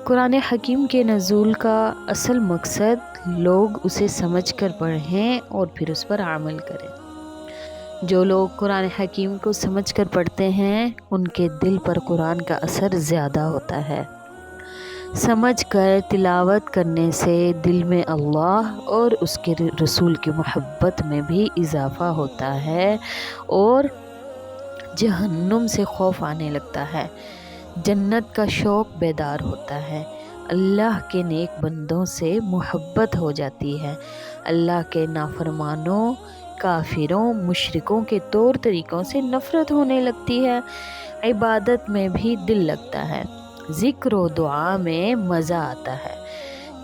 قرآن حکیم کے نزول کا اصل مقصد لوگ اسے سمجھ کر پڑھیں اور پھر اس پر عمل کریں۔ جو لوگ قرآن حکیم کو سمجھ کر پڑھتے ہیں ان کے دل پر قرآن کا اثر زیادہ ہوتا ہے۔ سمجھ کر تلاوت کرنے سے دل میں اللہ اور اس کے رسول کی محبت میں بھی اضافہ ہوتا ہے اور جہنم سے خوف آنے لگتا ہے، جنت کا شوق بیدار ہوتا ہے، اللہ کے نیک بندوں سے محبت ہو جاتی ہے، اللہ کے نافرمانوں، کافروں، مشرکوں کے طور طریقوں سے نفرت ہونے لگتی ہے، عبادت میں بھی دل لگتا ہے، ذکر و دعا میں مزہ آتا ہے،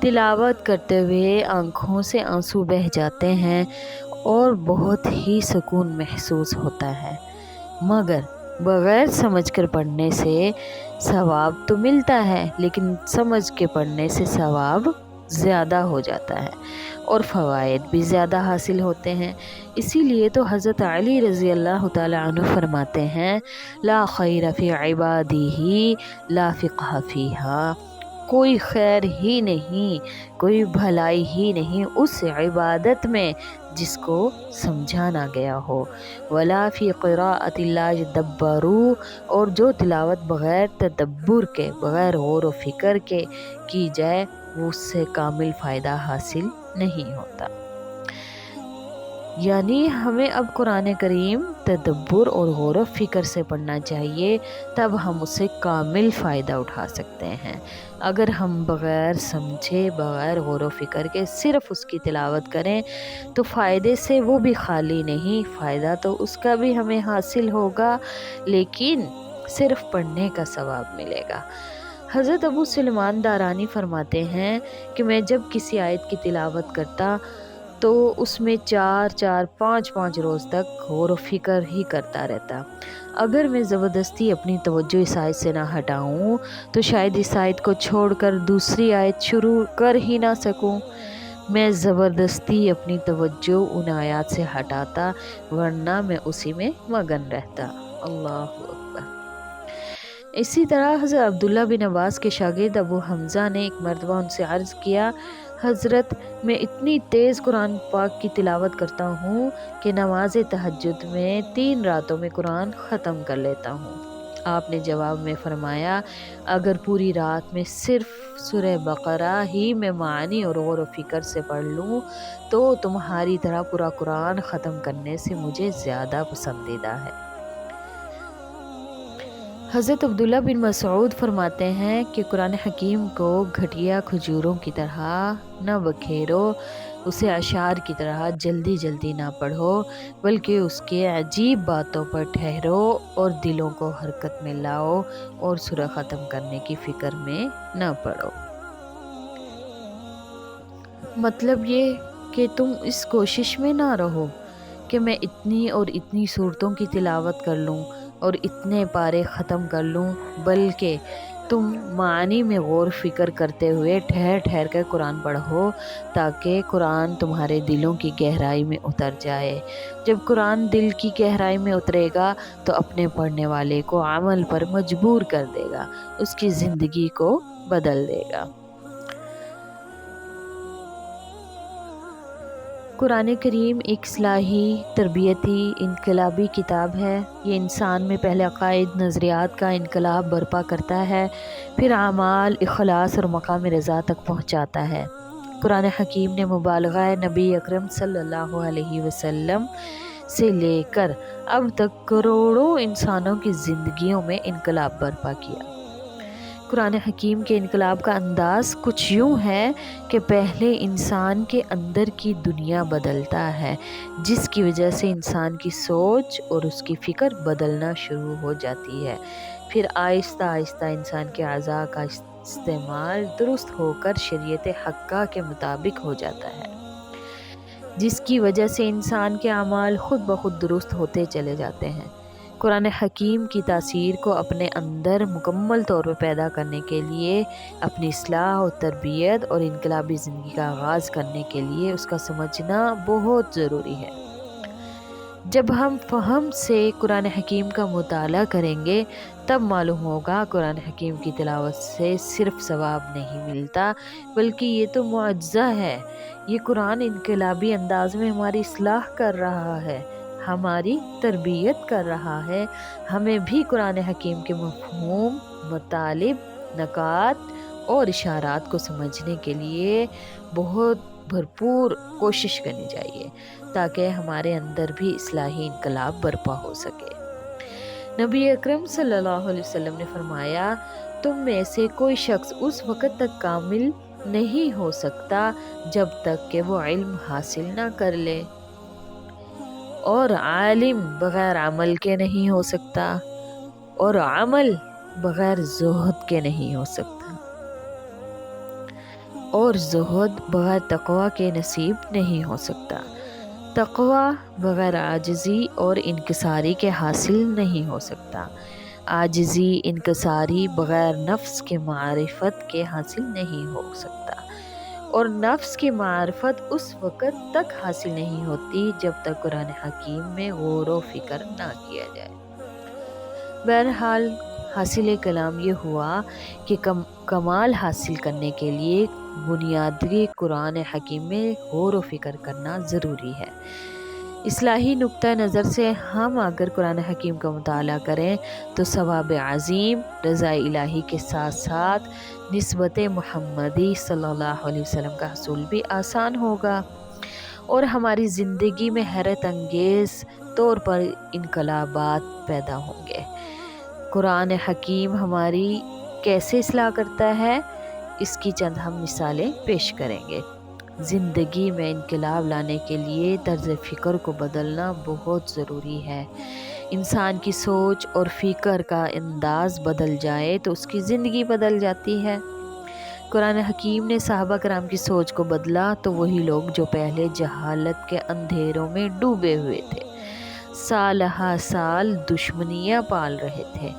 تلاوت کرتے ہوئے آنکھوں سے آنسو بہہ جاتے ہیں اور بہت ہی سکون محسوس ہوتا ہے۔ مگر بغیر سمجھ کر پڑھنے سے ثواب تو ملتا ہے، لیکن سمجھ کے پڑھنے سے ثواب زیادہ ہو جاتا ہے اور فوائد بھی زیادہ حاصل ہوتے ہیں۔ اسی لیے تو حضرت علی رضی اللہ تعالی عنہ فرماتے ہیں، لا خیر فی عبادہ لا فقہ فیہا، کوئی خیر ہی نہیں، کوئی بھلائی ہی نہیں اس عبادت میں جس کو سمجھا نہ گیا ہو، ولا فی قراءۃ لا یدبروا، اور جو تلاوت بغیر تدبر کے، بغیر غور و فکر کے کی جائے وہ اس سے کامل فائدہ حاصل نہیں ہوتا۔ یعنی ہمیں اب قرآن کریم تدبر اور غور و فکر سے پڑھنا چاہیے، تب ہم اس سے کامل فائدہ اٹھا سکتے ہیں۔ اگر ہم بغیر سمجھے، بغیر غور و فکر کے صرف اس کی تلاوت کریں تو فائدے سے وہ بھی خالی نہیں، فائدہ تو اس کا بھی ہمیں حاصل ہوگا لیکن صرف پڑھنے کا ثواب ملے گا۔ حضرت ابو سلیمان دارانی فرماتے ہیں کہ میں جب کسی آیت کی تلاوت کرتا تو اس میں 4-5 روز تک غور و فکر ہی کرتا رہتا۔ اگر میں زبردستی اپنی توجہ اس آیت سے نہ ہٹاؤں تو شاید اس آیت کو چھوڑ کر دوسری آیت شروع کر ہی نہ سکوں۔ میں زبردستی اپنی توجہ ان آیات سے ہٹاتا ورنہ میں اسی میں مگن رہتا۔ اللہ اکبر۔ اسی طرح حضرت عبداللہ بن عباس کے شاگرد ابو حمزہ نے ایک مرتبہ ان سے عرض کیا، حضرت میں اتنی تیز قرآن پاک کی تلاوت کرتا ہوں کہ نماز تہجد میں 3 راتوں میں قرآن ختم کر لیتا ہوں۔ آپ نے جواب میں فرمایا، اگر پوری رات میں صرف سورہ بقرہ ہی میں معانی اور غور و فکر سے پڑھ لوں تو تمہاری طرح پورا قرآن ختم کرنے سے مجھے زیادہ پسندیدہ ہے۔ حضرت عبداللہ بن مسعود فرماتے ہیں کہ قرآن حکیم کو گھٹیا کھجوروں کی طرح نہ بکھیرو، اسے اشعار کی طرح جلدی جلدی نہ پڑھو، بلکہ اس کے عجیب باتوں پر ٹھہرو اور دلوں کو حرکت میں لاؤ اور سورہ ختم کرنے کی فکر میں نہ پڑو۔ مطلب یہ کہ تم اس کوشش میں نہ رہو کہ میں اتنی اور اتنی سورتوں کی تلاوت کر لوں اور اتنے پارے ختم کر لوں، بلکہ تم معانی میں غور فکر کرتے ہوئے ٹھہر ٹھہر کر قرآن پڑھو تاکہ قرآن تمہارے دلوں کی گہرائی میں اتر جائے۔ جب قرآن دل کی گہرائی میں اترے گا تو اپنے پڑھنے والے کو عمل پر مجبور کر دے گا، اس کی زندگی کو بدل دے گا۔ قرآن کریم ایک اصلاحی، تربیتی، انقلابی کتاب ہے۔ یہ انسان میں پہلے عقائد، نظریات کا انقلاب برپا کرتا ہے، پھر اعمال، اخلاص اور مقام رضا تک پہنچاتا ہے۔ قرآن حکیم نے مبالغہ نبی اکرم صلی اللہ علیہ وسلم سے لے کر اب تک کروڑوں انسانوں کی زندگیوں میں انقلاب برپا کیا۔ قرآن حکیم کے انقلاب کا انداز کچھ یوں ہے کہ پہلے انسان کے اندر کی دنیا بدلتا ہے، جس کی وجہ سے انسان کی سوچ اور اس کی فکر بدلنا شروع ہو جاتی ہے، پھر آہستہ آہستہ انسان کے اعضاء کا استعمال درست ہو کر شریعت حقہ کے مطابق ہو جاتا ہے، جس کی وجہ سے انسان کے اعمال خود بخود درست ہوتے چلے جاتے ہیں۔ قرآن حکیم کی تاثیر کو اپنے اندر مکمل طور پر پیدا کرنے کے لیے، اپنی اصلاح و تربیت اور انقلابی زندگی کا آغاز کرنے کے لیے اس کا سمجھنا بہت ضروری ہے۔ جب ہم فہم سے قرآن حکیم کا مطالعہ کریں گے تب معلوم ہوگا قرآن حکیم کی تلاوت سے صرف ثواب نہیں ملتا بلکہ یہ تو معجزہ ہے۔ یہ قرآن انقلابی انداز میں ہماری اصلاح کر رہا ہے، ہماری تربیت کر رہا ہے۔ ہمیں بھی قرآن حکیم کے مفہوم، مطالب، نکات اور اشارات کو سمجھنے کے لیے بہت بھرپور کوشش کرنی چاہیے تاکہ ہمارے اندر بھی اصلاحی انقلاب برپا ہو سکے۔ نبی اکرم صلی اللہ علیہ وسلم نے فرمایا، تم میں سے کوئی شخص اس وقت تک کامل نہیں ہو سکتا جب تک کہ وہ علم حاصل نہ کر لے، اور عالم بغیر عمل کے نہیں ہو سکتا، اور عمل بغیر زہد کے نہیں ہو سکتا، اور زہد بغیر تقوی کے نصیب نہیں ہو سکتا، تقوی بغیر عاجزی اور انکساری کے حاصل نہیں ہو سکتا، عاجزی انکساری بغیر نفس کے معرفت کے حاصل نہیں ہو سکتا، اور نفس کی معرفت اس وقت تک حاصل نہیں ہوتی جب تک قرآن حکیم میں غور و فکر نہ کیا جائے۔ بہرحال حاصل کلام یہ ہوا کہ کمال حاصل کرنے کے لیے بنیادی قرآن حکیم میں غور و فکر کرنا ضروری ہے۔ اصلاحی نقطہ نظر سے ہم اگر قرآن حکیم کا مطالعہ کریں تو ثواب عظیم، رضا الہی کے ساتھ ساتھ نسبت محمدی صلی اللہ علیہ وسلم کا حصول بھی آسان ہوگا، اور ہماری زندگی میں حیرت انگیز طور پر انقلابات پیدا ہوں گے۔ قرآن حکیم ہماری کیسے اصلاح کرتا ہے، اس کی چند ہم مثالیں پیش کریں گے۔ زندگی میں انقلاب لانے کے لیے طرز فکر کو بدلنا بہت ضروری ہے۔ انسان کی سوچ اور فکر کا انداز بدل جائے تو اس کی زندگی بدل جاتی ہے۔ قرآن حکیم نے صحابہ کرام کی سوچ کو بدلا تو وہی لوگ جو پہلے جہالت کے اندھیروں میں ڈوبے ہوئے تھے، سال ہا سال دشمنیاں پال رہے تھے،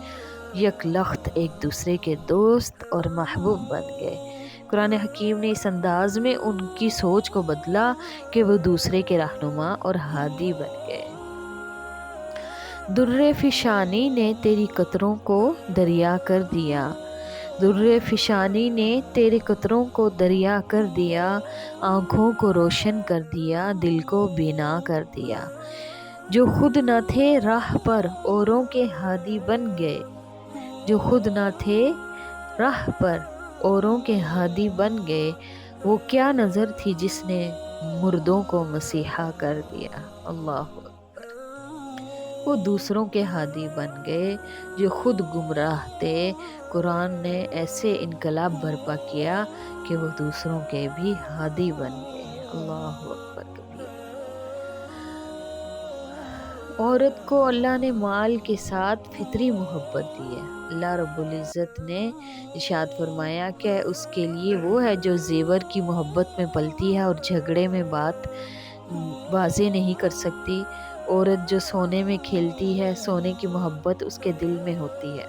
یک لخت ایک دوسرے کے دوست اور محبوب بن گئے۔ قرآن حکیم نے اس انداز میں ان کی سوچ کو بدلا کہ وہ دوسرے کے رہنما اور ہادی بن گئے۔ در فشانی نے تیری قطروں کو دریا کر دیا، در فشانی نے تیرے قطروں کو دریا کر دیا، آنکھوں کو روشن کر دیا، دل کو بینا کر دیا۔ جو خود نہ تھے راہ پر اوروں کے ہادی بن گئے، جو خود نہ تھے راہ پر اوروں کے ہادی بن گئے، وہ کیا نظر تھی جس نے مردوں کو مسیحا کر دیا۔ اللہ اکبر۔ وہ دوسروں کے ہادی بن گئے جو خود گمراہ تھے۔ قرآن نے ایسے انقلاب برپا کیا کہ وہ دوسروں کے بھی ہادی بن گئے۔ اللہ اکبر کبیر۔ عورت کو اللہ نے مال کے ساتھ فطری محبت دی ہے۔ اللہ رب العزت نے ارشاد فرمایا کہ اس کے لیے وہ ہے جو زیور کی محبت میں پلتی ہے اور جھگڑے میں بات واضح نہیں کر سکتی۔ عورت جو سونے میں کھیلتی ہے، سونے کی محبت اس کے دل میں ہوتی ہے۔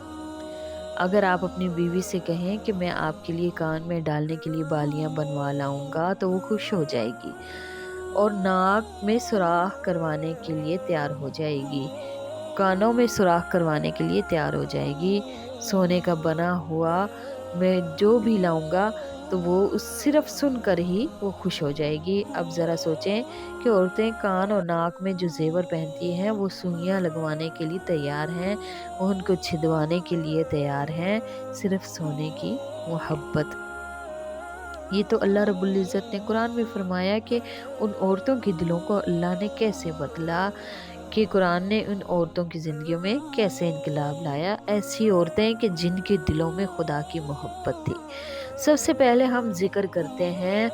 اگر آپ اپنی بیوی سے کہیں کہ میں آپ کے لیے کان میں ڈالنے کے لیے بالیاں بنوا لاؤں گا تو وہ خوش ہو جائے گی اور ناک میں سوراخ کروانے کے لیے تیار ہو جائے گی، کانوں میں سوراخ کروانے کے لیے تیار ہو جائے گی۔ سونے کا بنا ہوا میں جو بھی لاؤں گا تو وہ صرف سن کر ہی وہ خوش ہو جائے گی۔ اب ذرا سوچیں کہ عورتیں کان اور ناک میں جو زیور پہنتی ہیں وہ سوئیاں لگوانے کے لیے تیار ہیں، وہ ان کو چھدوانے کے لیے تیار ہیں، صرف سونے کی محبت۔ یہ تو اللہ رب العزت نے قرآن میں فرمایا کہ ان عورتوں کے دلوں کو اللہ نے کیسے بدلا، کہ قرآن نے ان عورتوں کی زندگیوں میں کیسے انقلاب لایا۔ ایسی عورتیں کہ جن کے دلوں میں خدا کی محبت تھی۔ سب سے پہلے ہم ذکر کرتے ہیں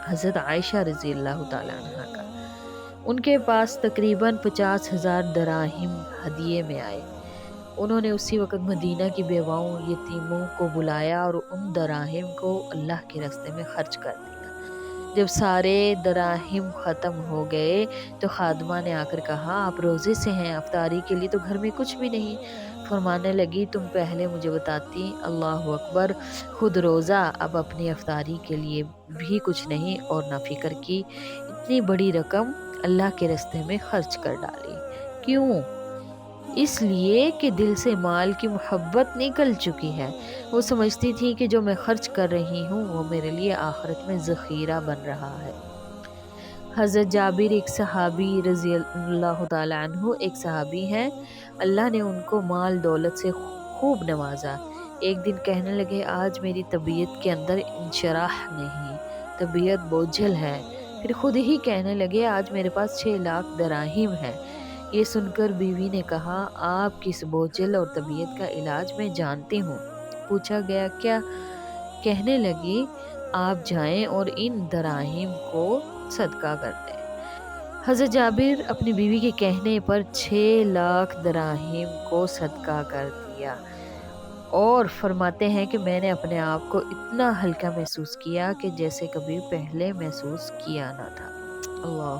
حضرت عائشہ رضی اللہ تعالیٰ عنہ کا۔ ان کے پاس تقریباً 50,000 دراہم ہدیے میں آئے۔ انہوں نے اسی وقت مدینہ کی بیواؤں، یتیموں کو بلایا اور ان دراہم کو اللہ کے راستے میں خرچ کر دیا۔ جب سارے دراہم ختم ہو گئے تو خادمہ نے آ کر کہا، آپ روزے سے ہیں، افطاری کے لیے تو گھر میں کچھ بھی نہیں۔ فرمانے لگی، تم پہلے مجھے بتاتی۔ اللہ اکبر، خود روزہ، اب اپنی افطاری کے لیے بھی کچھ نہیں اور نہ فکر کی۔ اتنی بڑی رقم اللہ کے راستے میں خرچ کر ڈالی۔ کیوں؟ اس لیے کہ دل سے مال کی محبت نکل چکی ہے۔ وہ سمجھتی تھی کہ جو میں خرچ کر رہی ہوں وہ میرے لیے آخرت میں ذخیرہ بن رہا ہے۔ حضرت جابر ایک صحابی رضی اللہ تعالیٰ عنہ ایک صحابی ہیں، اللہ نے ان کو مال دولت سے خوب نوازا۔ ایک دن کہنے لگے آج میری طبیعت کے اندر انشراح نہیں، طبیعت بوجھل ہے۔ پھر خود ہی کہنے لگے آج میرے پاس 6 لاکھ دراہیم ہے۔ یہ سن کر بیوی نے کہا آپ کی اس بوجھل اور طبیعت کا علاج میں جانتی ہوں۔ پوچھا گیا کیا؟ کہنے لگی آپ جائیں اور ان دراہیم کو صدقہ کر دیں۔ حضرت جابر اپنی بیوی کے کہنے پر 6 لاکھ دراہیم کو صدقہ کر دیا، اور فرماتے ہیں کہ میں نے اپنے آپ کو اتنا ہلکا محسوس کیا کہ جیسے کبھی پہلے محسوس کیا نہ تھا۔ اللہ